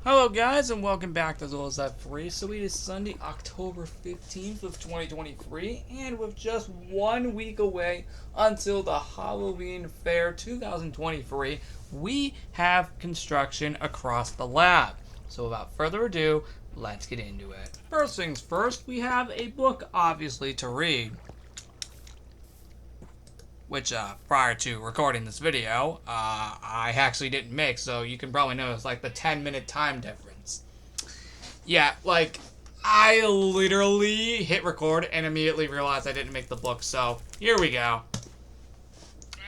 Hello guys and welcome back to Zolazat Free. So it is Sunday, October 15th of 2023, and with just 1 week away until the Halloween Fair 2023, we have construction across the lab. So without further ado, let's get into it. First things first, we have a book obviously to read. Which, prior to recording this video, I actually didn't make, so you can probably notice, like, the 10-minute time difference. Yeah, like, I literally hit record and immediately realized I didn't make the book, so here we go.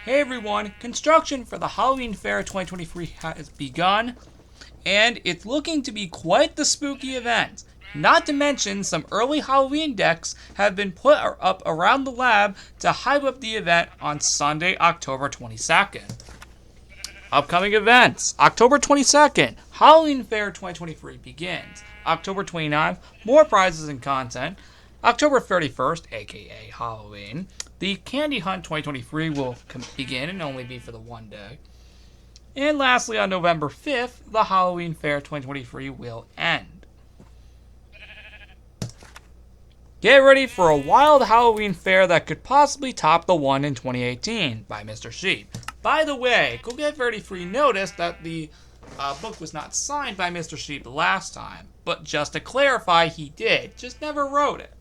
Hey everyone, construction for the Halloween Fair 2023 has begun, and it's looking to be quite the spooky event. Not to mention, some early Halloween decks have been put up around the lab to hype up the event on Sunday, October 22nd. Upcoming events. October 22nd, Halloween Fair 2023 begins. October 29th, more prizes and content. October 31st, aka Halloween, the Candy Hunt 2023 will begin and only be for the one day. And lastly, on November 5th, the Halloween Fair 2023 will end. Get ready for a wild Halloween fair that could possibly top the one in 2018 by Mr. Sheep. By the way, Go Get Ready Free noticed that the book was not signed by Mr. Sheep last time, but just to clarify, he did, just never wrote it.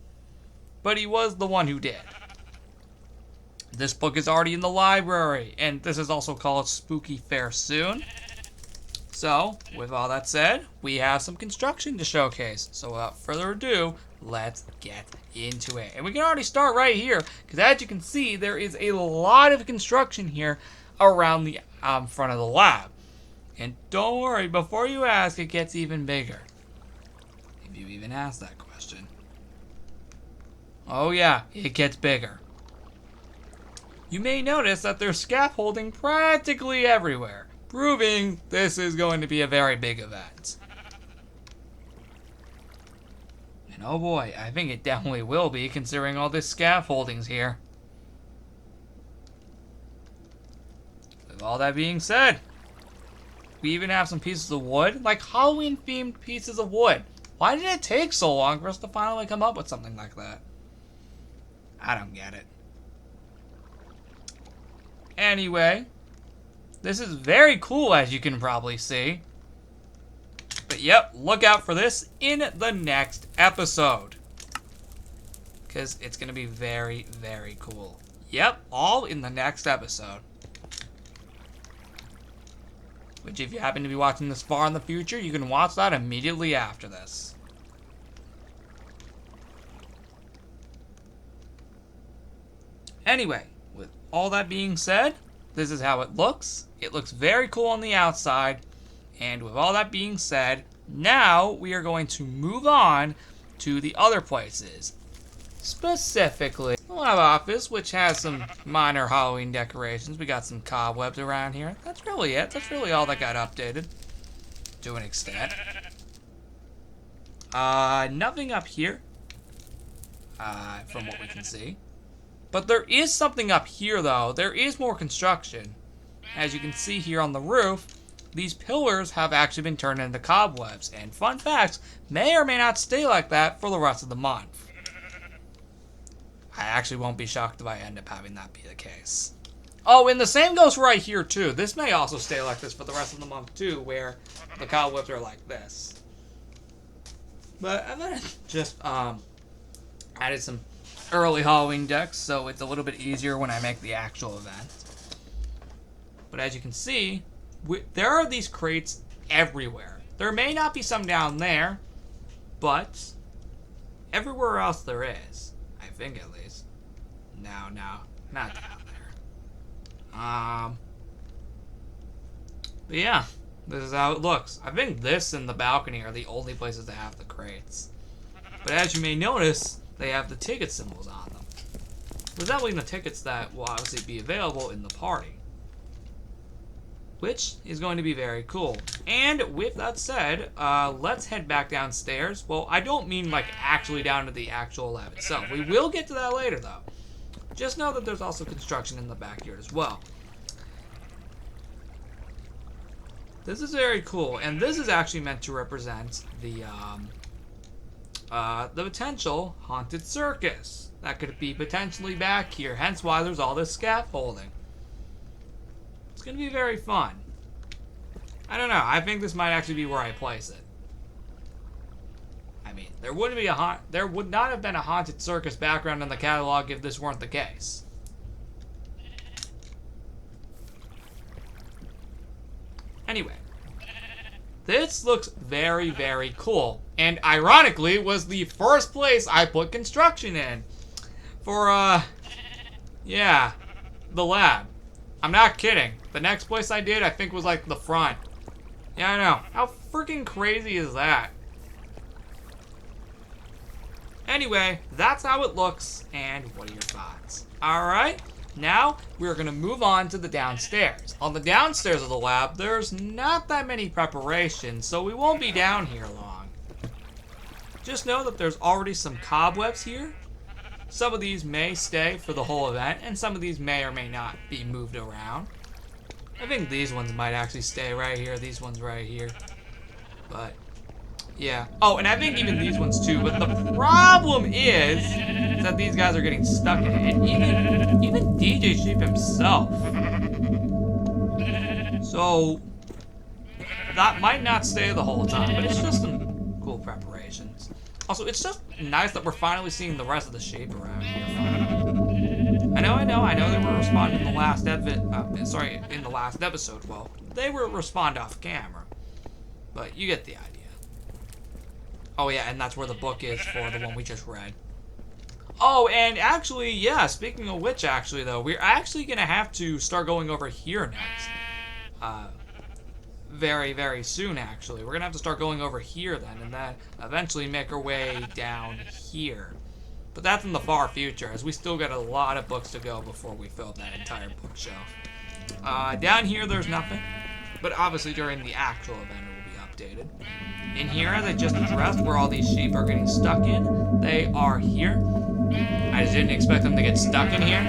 But he was the one who did. This book is already in the library, and this is also called Spooky Fair Soon. So, with all that said, we have some construction to showcase. So without further ado, let's get into it. And we can already start right here, because as you can see, there is a lot of construction here around the front of the lab. And don't worry, before you ask, it gets even bigger. If you even ask that question. Oh yeah, it gets bigger. You may notice that there's scaffolding practically everywhere, proving this is going to be a very big event. And oh boy, I think it definitely will be, considering all this scaffolding's here. With all that being said, we even have some pieces of wood, like Halloween-themed pieces of wood. Why did it take so long for us to finally come up with something like that? I don't get it. Anyway, this is very cool, as you can probably see. But yep, look out for this in the next episode, because it's going to be very, very cool. Yep, all in the next episode. Which, if you happen to be watching this far in the future, you can watch that immediately after this. Anyway, with all that being said, this is how it looks. It looks very cool on the outside. And with all that being said, now we are going to move on to the other places. Specifically, the lab office, which has some minor Halloween decorations. We got some cobwebs around here. That's really it. That's really all that got updated, to an extent. Nothing up here, from what we can see. But there is something up here, though. There is more construction. As you can see here on the roof, these pillars have actually been turned into cobwebs. And fun facts may or may not stay like that for the rest of the month. I actually won't be shocked if I end up having that be the case. Oh, and the same goes right here, too. This may also stay like this for the rest of the month, too, where the cobwebs are like this. But I've just added some early Halloween decks, so it's a little bit easier when I make the actual event. But as you can see, there are these crates everywhere. There may not be some down there, but everywhere else there is. I think, at least. No, not down there. But yeah, this is how it looks. I think this and the balcony are the only places that have the crates. But as you may notice, they have the ticket symbols on them, resembling the tickets that will obviously be available in the party, which is going to be very cool. And with that said, let's head back downstairs. Well, I don't mean like actually down to the actual lab itself. We will get to that later, though. Just know that there's also construction in the backyard as well. This is very cool, and this is actually meant to represent the potential haunted circus that could be potentially back here, hence why there's all this scaffolding. It's gonna be very fun. I don't know, I think this might actually be where I place it. I mean, there would not have been a haunted circus background in the catalog if this weren't the case. Anyway, this looks very, very cool. And ironically, was the first place I put construction in. For, yeah, the lab. I'm not kidding. The next place I did, I think, was like the front. Yeah, I know. How freaking crazy is that? Anyway, that's how it looks, and what are your thoughts? Alright, now we're going to move on to the downstairs. On the downstairs of the lab, there's not that many preparations, so we won't be down here long. Just know that there's already some cobwebs here. Some of these may stay for the whole event, and some of these may or may not be moved around. I think these ones might actually stay right here, these ones right here. But yeah. Oh, and I think even these ones too. But the problem is that these guys are getting stuck in it. And even DJ Sheep himself. So that might not stay the whole time, but it's just some cool preparations. Also, it's just nice that we're finally seeing the rest of the sheep around here. I know they were responding in the last in the last episode. Well, they were respond off camera. But you get the idea. Oh yeah, and that's where the book is for the one we just read. Oh, and actually, yeah, speaking of which, actually, though, we're actually going to have to start going over here next. Very, very soon, actually. We're going to have to start going over here then, and then eventually make our way down here. But that's in the far future, as we still got a lot of books to go before we fill that entire bookshelf. Down here, there's nothing. But obviously, during the actual event, it will be updated. In here, as I just addressed, where all these sheep are getting stuck in, they are here. I just didn't expect them to get stuck in here.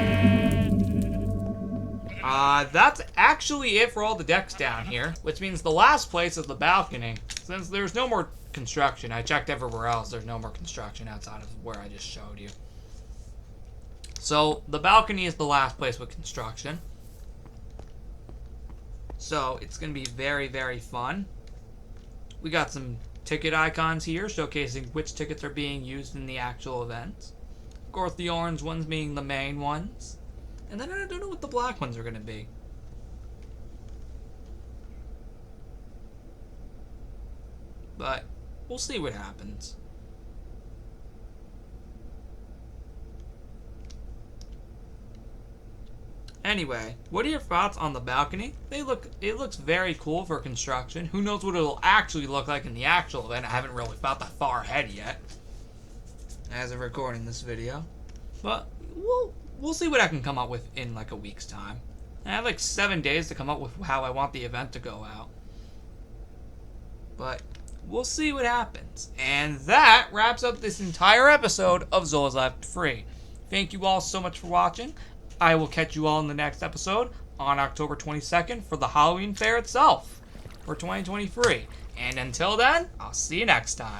That's actually it for all the decks down here, which means the last place is the balcony. Since there's no more construction, I checked everywhere else, there's no more construction outside of where I just showed you. So, the balcony is the last place with construction. So, it's going to be very, very fun. We got some ticket icons here showcasing which tickets are being used in the actual event. Of course, the orange ones being the main ones. And then I don't know what the black ones are going to be. But we'll see what happens. Anyway, what are your thoughts on the balcony? It looks very cool for construction. Who knows what it'll actually look like in the actual event? I haven't really thought that far ahead yet, as of recording this video. But we'll see what I can come up with in like a week's time. I have like 7 days to come up with how I want the event to go out. But we'll see what happens. And that wraps up this entire episode of Zola's Left Free. Thank you all so much for watching. I will catch you all in the next episode on October 22nd for the Halloween fair itself for 2023. And until then, I'll see you next time.